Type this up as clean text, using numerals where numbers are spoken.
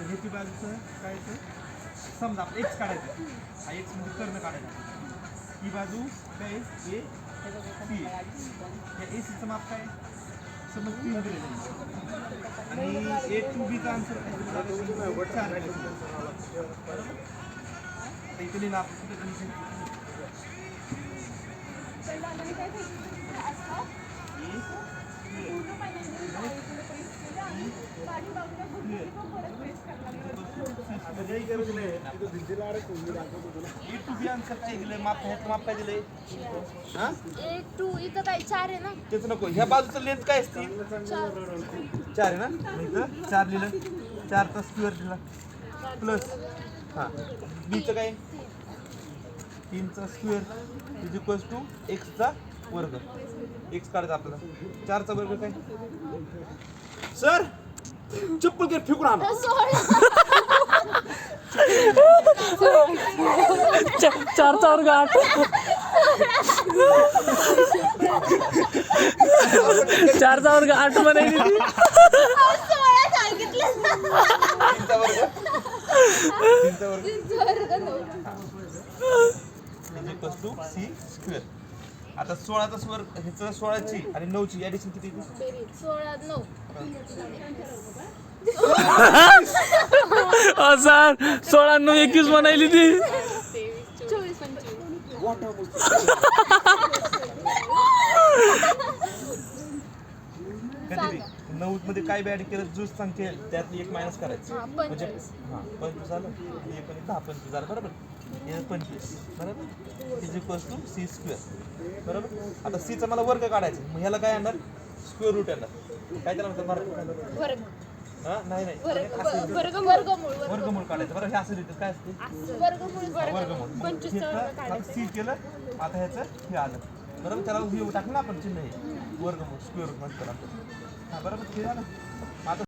ह्याची बाजूचं काय समजा आपण एक्स काढायचं हा एक्स म्हणजे कर्ण काढायचा ही बाजू काय ए सी या ए सीचं माप काय समज 3 दिलेलं आणि ए टू बीचा आन्सर काय 4 इथे लिहिलं आपण तेच नको ह्या बाजूचं लेंथ काय असते 4 आहे ना इथं 4 लिहिलं 4चा स्क्वेअर दिला प्लस हां बीचं काय 3चा स्क्वेअर इज इक्वल्स टू एक्सचा वर्ग एक्स काढायचा आपल्याला 4चा वर्ग काय सर चप्पल घे फेकून आणा 4चा वर्ग 8 4चा वर्ग 8 म्हणायची सी स्क्वेअर आता 16चा स्क्वेअर ह्याचं 16ची आणि 9ची ॲडिशन किती येते 16 9 सर 16 9 21 म्हणायली ती 24 कधी 9 मध्ये काय बॅड केलं जूस सांगते त्यातली एक मायनस करायचं म्हणजे हां 25 झालं आणि एक 10 25 झालं बरोबर हे 25 बरोबर is equals to C square बरोबर आता सीचा मला वर्ग काढायचा मग ह्याला काय येणार स्क्वेअर रूट येणार काय त्याला म्हणतात वर्ग हां नाही वर्गमूळ काढायचं बरं हे असं लिहितं काय असते वर्गमूळ सी केलं आता ह्याचं हे आलं बरोबर त्याला हे टाकलं ना आपण चिन्ह हे वर्गमूळ स्क्वेअर रूट म्हणतो आपण हां बरोबर हे झालं आता